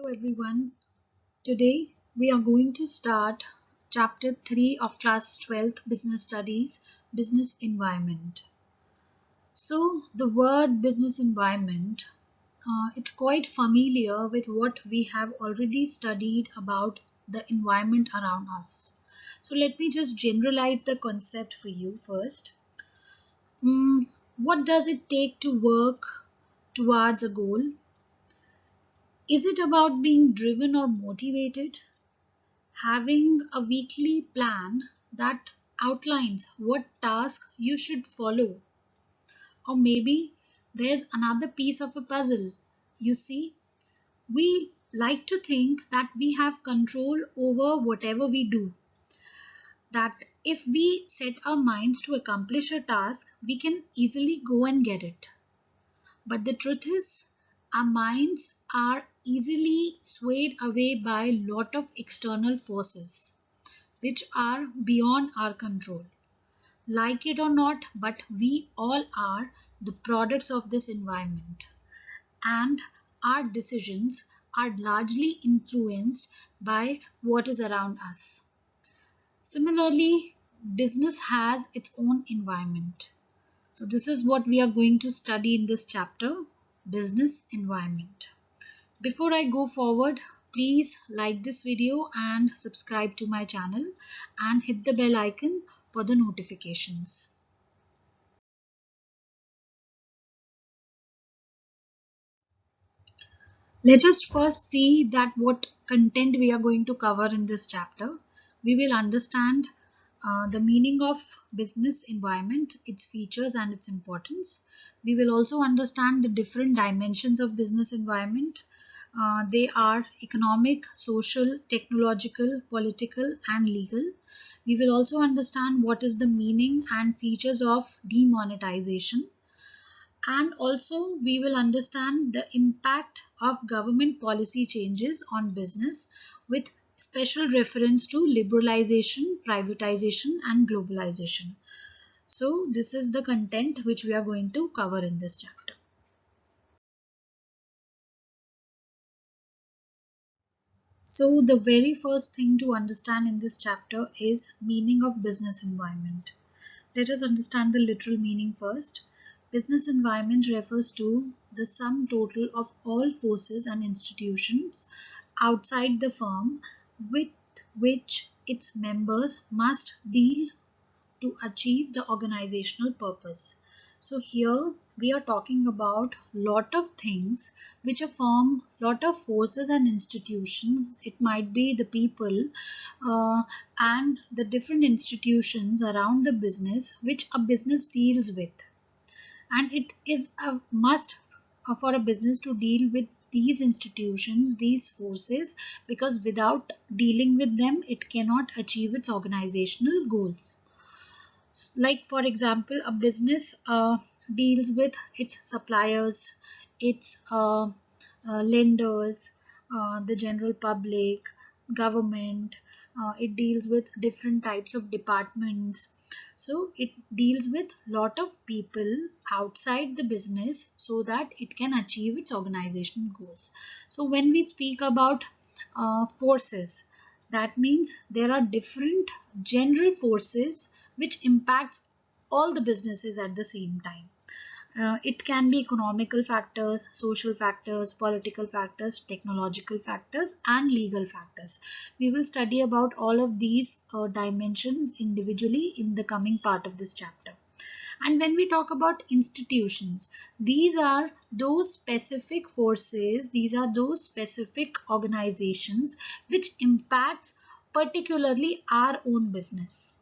Hello everyone. Today we are going to start chapter 3 of class 12th business studies, business environment. So the word business environment, it's quite familiar with what we have already studied about the environment around us. So let me just generalize the concept for you first. Mm, what does it take to work towards a goal? Is it about being driven or motivated? Having a weekly plan that outlines what task you should follow. Or maybe there's another piece of a puzzle. You see, we like to think that we have control over whatever we do, that if we set our minds to accomplish a task, we can easily go and get it. But the truth is, our minds are easily swayed away by a lot of external forces which are beyond our control. Like it or not, but we all are the products of this environment, and our decisions are largely influenced by what is around us. Similarly, business has its own environment. So, this is what we are going to study in this chapter, business environment. Before I go forward, please like this video and subscribe to my channel and hit the bell icon for the notifications. Let us first see that what content we are going to cover in this chapter. We will understand the meaning of business environment, its features and its importance. We will also understand the different dimensions of business environment. They are economic, social, technological, political and legal. We will also understand what is the meaning and features of demonetization, and also we will understand the impact of government policy changes on business with special reference to liberalization, privatization and globalization. So this is the content which we are going to cover in this chapter. So the very first thing to understand in this chapter is meaning of business environment. Let us understand the literal meaning first. Business environment refers to the sum total of all forces and institutions outside the firm with which its members must deal to achieve the organizational purpose. So here we are talking about lot of things which a firm, lot of forces and institutions, it might be the people and the different institutions around the business which a business deals with. And it is a must for a business to deal with these institutions, these forces, because without dealing with them, it cannot achieve its organizational goals. Like for example, a business deals with its suppliers, its lenders, the general public, government. It deals with different types of departments. So it deals with lot of people outside the business so that it can achieve its organizational goals. So when we speak about forces, that means there are different general forces which impacts all the businesses at the same time. It can be economical factors, social factors, political factors, technological factors and legal factors. We will study about all of these dimensions individually in the coming part of this chapter. And when we talk about institutions, these are those specific forces, these are those specific organizations which impacts particularly our own business.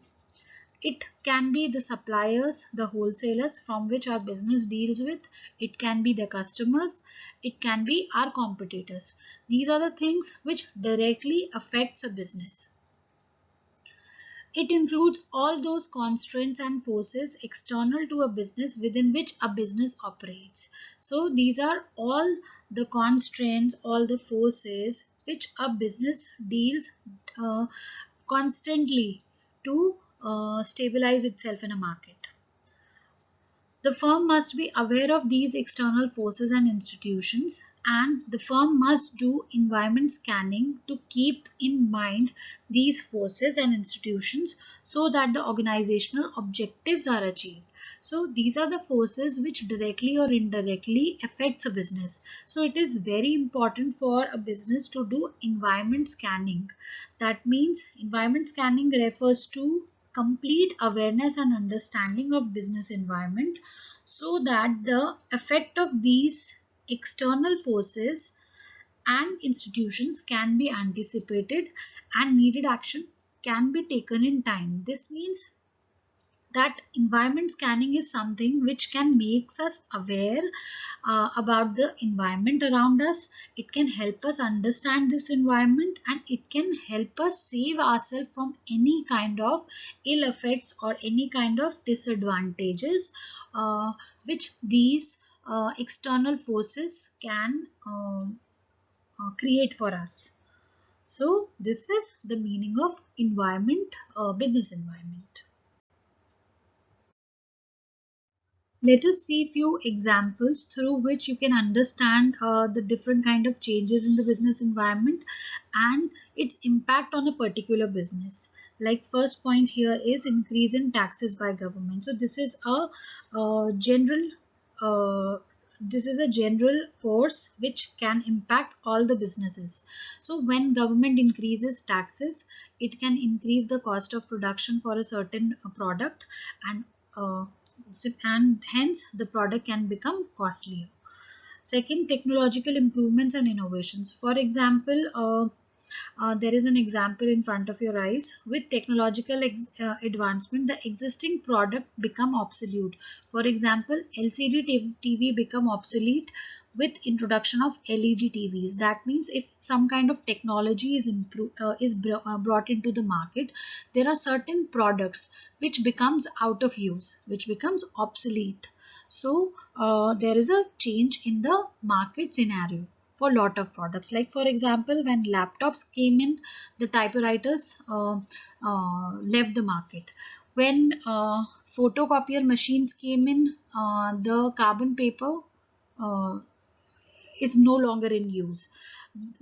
It can be the suppliers, the wholesalers from which our business deals with. It can be the customers. It can be our competitors. These are the things which directly affects a business. It includes all those constraints and forces external to a business within which a business operates. So these are all the constraints, all the forces which a business deals uh, constantly to stabilize itself in a market. The firm must be aware of these external forces and institutions, and the firm must do environment scanning to keep in mind these forces and institutions so that the organizational objectives are achieved. So these are the forces which directly or indirectly affects a business. So it is very important for a business to do environment scanning. That means environment scanning refers to complete awareness and understanding of business environment so that the effect of these external forces and institutions can be anticipated and needed action can be taken in time. This means that environment scanning is something which can makes us aware about the environment around us. It can help us understand this environment, and it can help us save ourselves from any kind of ill effects or any kind of disadvantages which these external forces can create for us. So this is the meaning of environment, business environment. Let us see few examples through which you can understand the different kind of changes in the business environment and its impact on a particular business. Like first point here is increase in taxes by government. So general uh, this is a general force which can impact all the businesses. So when government increases taxes, it can increase the cost of production for a certain product, and uh, and hence the product can become costlier. Second, technological improvements and innovations. For example, there is an example in front of your eyes. With technological advancement, the existing product become obsolete. For example, LCD TV become obsolete with introduction of LED TVs. That means if some kind of technology is brought into the market, there are certain products which becomes out of use, which becomes obsolete. So there is a change in the market scenario for lot of products. Like for example, when laptops came in, the typewriters left the market. When photocopier machines came in, the carbon paper uh, is no longer in use.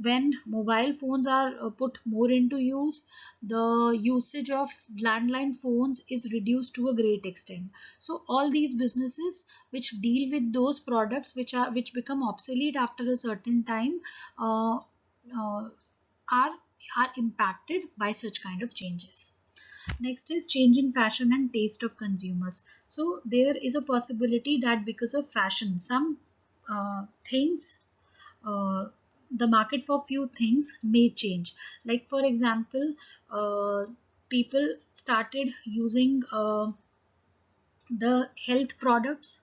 When mobile phones are put more into use, the usage of landline phones is reduced to a great extent. So all these businesses which deal with those products which become obsolete after a certain time uh, uh, are are impacted by such kind of changes. Next is change in fashion and taste of consumers. So there is a possibility that because of fashion, some things, uh, the market for few things may change. Like for example, people started using the health products.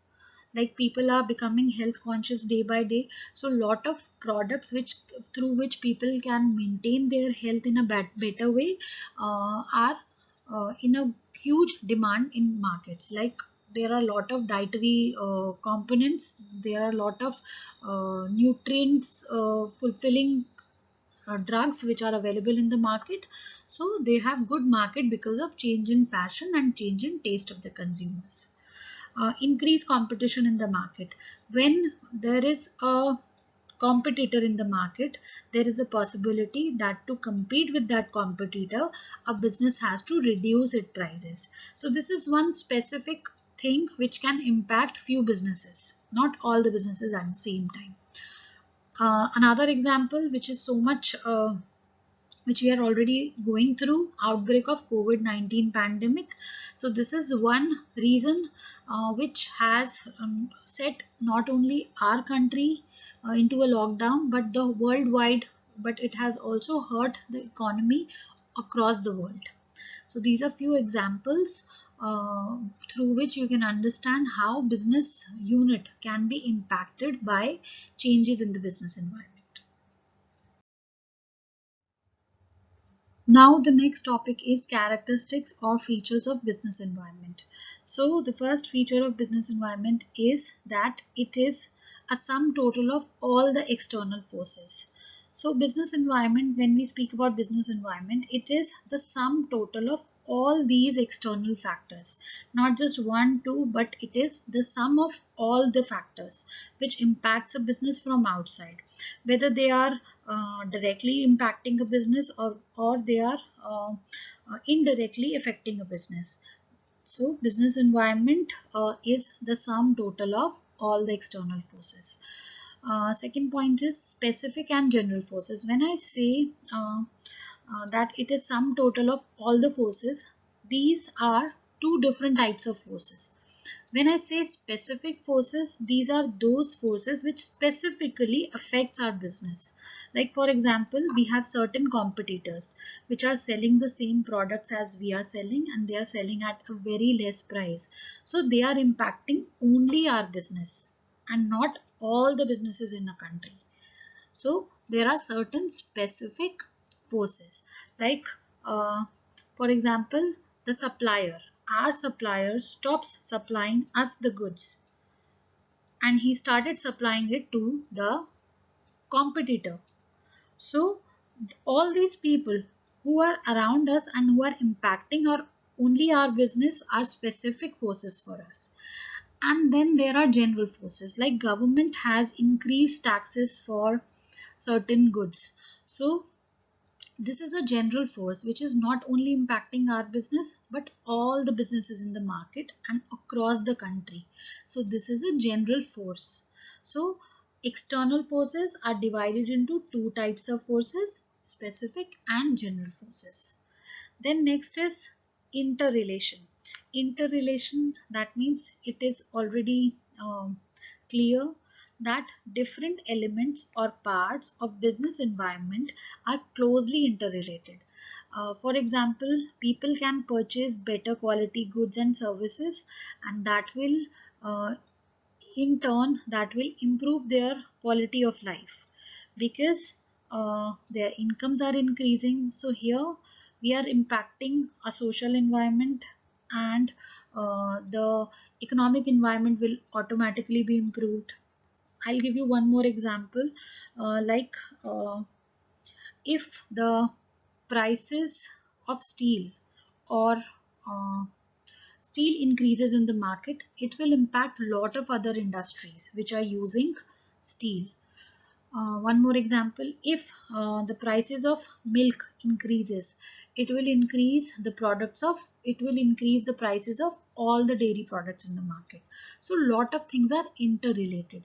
Like people are becoming health conscious day by day, so lot of products which through which people can maintain their health in a better way are in a huge demand in markets. Like there are a lot of dietary components, there are a lot of nutrients fulfilling drugs which are available in the market. So they have good market because of change in fashion and change in taste of the consumers. Increase competition in the market. When there is a competitor in the market, there is a possibility that to compete with that competitor, a business has to reduce its prices. So this is one specific thing which can impact few businesses, not all the businesses at the same time. Another example which is so much which we are already going through, outbreak of COVID-19 pandemic. So this is one reason which has set not only our country into a lockdown but the worldwide, but it has also hurt the economy across the world. So these are few examples through which you can understand how business unit can be impacted by changes in the business environment. Now the next topic is characteristics or features of business environment. So the first feature of business environment is that it is a sum total of all the external forces. So business environment, when we speak about business environment, it is the sum total of all these external factors, not just one, two, but it is the sum of all the factors which impacts a business from outside, whether they are directly impacting a business, or they are indirectly affecting a business. So business environment is the sum total of all the external forces. Second point is specific and general forces. When I say that it is sum total of all the forces, these are two different types of forces. When I say specific forces, these are those forces which specifically affects our business. Like for example, we have certain competitors which are selling the same products as we are selling, and they are selling at a very less price. So they are impacting only our business and not all the businesses in a country. So there are certain specific forces, like for example, the supplier. Our supplier stops supplying us the goods and he started supplying it to the competitor. So all these people who are around us and who are impacting our only our business are specific forces for us. And then there are general forces, like government has increased taxes for certain goods. So this is a general force which is not only impacting our business but all the businesses in the market and across the country. So this is a general force. So external forces are divided into two types of forces, specific and general forces. Then next is interrelation. Interrelation, that means it is already clear that different elements or parts of business environment are closely interrelated. For example, people can purchase better quality goods and services, and that will in turn that will improve their quality of life because their incomes are increasing. So here we are impacting a social environment, and the economic environment will automatically be improved. I'll give you one more example, like if the prices of steel or uh, steel increases in the market, it will impact a lot of other industries which are using steel. One more example, if the prices of milk increases, it will increase the prices of all the dairy products in the market. So lot of things are interrelated.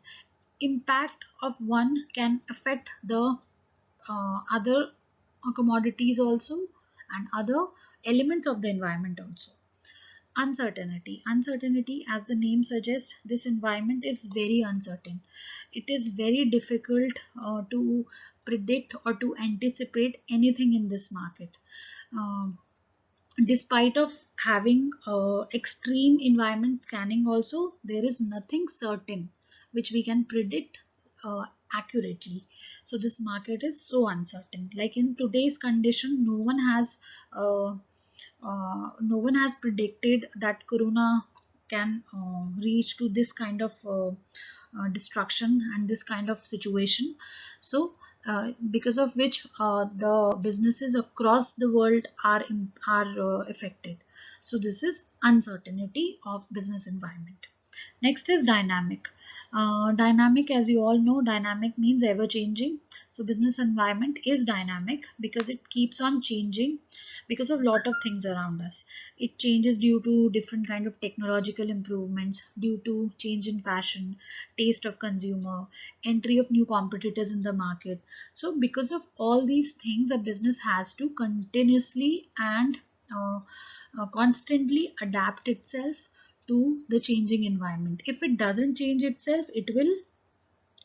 Impact of one can affect the other commodities also and other elements of the environment also. Uncertainty. Uncertainty, as the name suggests, this environment is very uncertain. It is very difficult to predict or to anticipate anything in this market. Um, Despite of having extreme environment scanning also, there is nothing certain which we can predict accurately. So this market is so uncertain. Like in today's condition, no one has predicted that corona can reach to this kind of destruction and this kind of situation. So because of which the businesses across the world are affected. So this is uncertainty of business environment. Next is dynamic. Dynamic, as you all know, dynamic means ever changing. So business environment is dynamic because it keeps on changing because of lot of things around us. It changes due to different kind of technological improvements, due to change in fashion, taste of consumer, entry of new competitors in the market. So because of all these things, a business has to continuously and constantly adapt itself to the changing environment. If it doesn't change itself, it will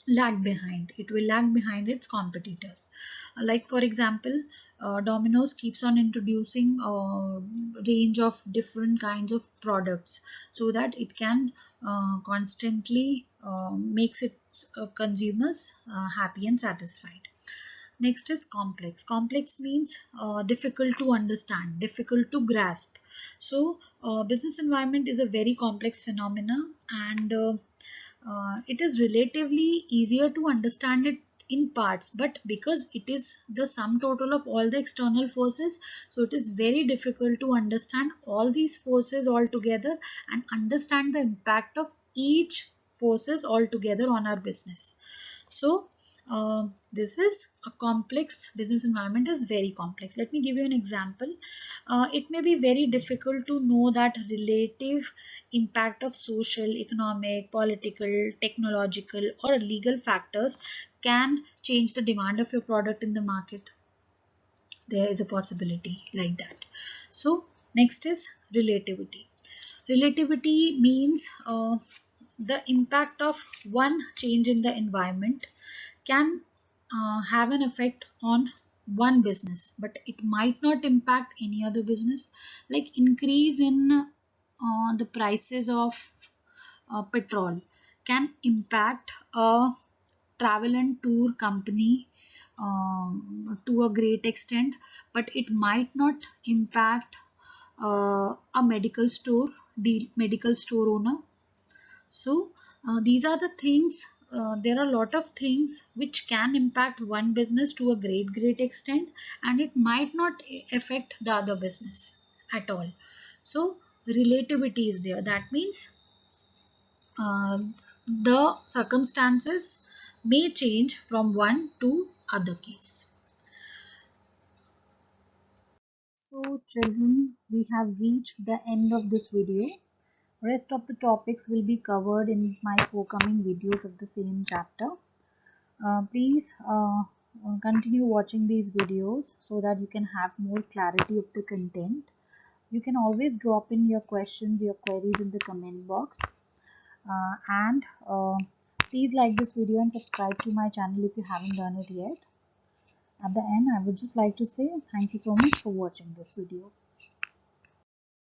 lag behind. It will lag behind its competitors. Like for example, Domino's keeps on introducing a range of different kinds of products so that it can constantly makes its consumers happy and satisfied. Next is complex. Complex means difficult to understand, difficult to grasp. So business environment is a very complex phenomena, and it is relatively easier to understand it in parts, but because it is the sum total of all the external forces, so it is very difficult to understand all these forces all together and understand the impact of each forces all together on our business. So this is a complex business environment, is very complex. Let me give you an example. It may be very difficult to know that relative impact of social, economic, political, technological or legal factors can change the demand of your product in the market. There is a possibility like that. So next is relativity. Relativity means the impact of one change in the environment can have an effect on one business, but it might not impact any other business. Like increase in the prices of petrol can impact a travel and tour company to a great extent, but it might not impact a medical store owner. So these are the things. There are a lot of things which can impact one business to a great extent, and it might not affect the other business at all. So relativity is there. That means uh, the circumstances may change from one to other case. So children, we have reached the end of this video. Rest of the topics will be covered in my forthcoming videos of the same chapter. Please continue watching these videos so that you can have more clarity of the content. You can always drop in your questions, your queries in the comment box. And please like this video and subscribe to my channel if you haven't done it yet. At the end, I would just like to say thank you so much for watching this video.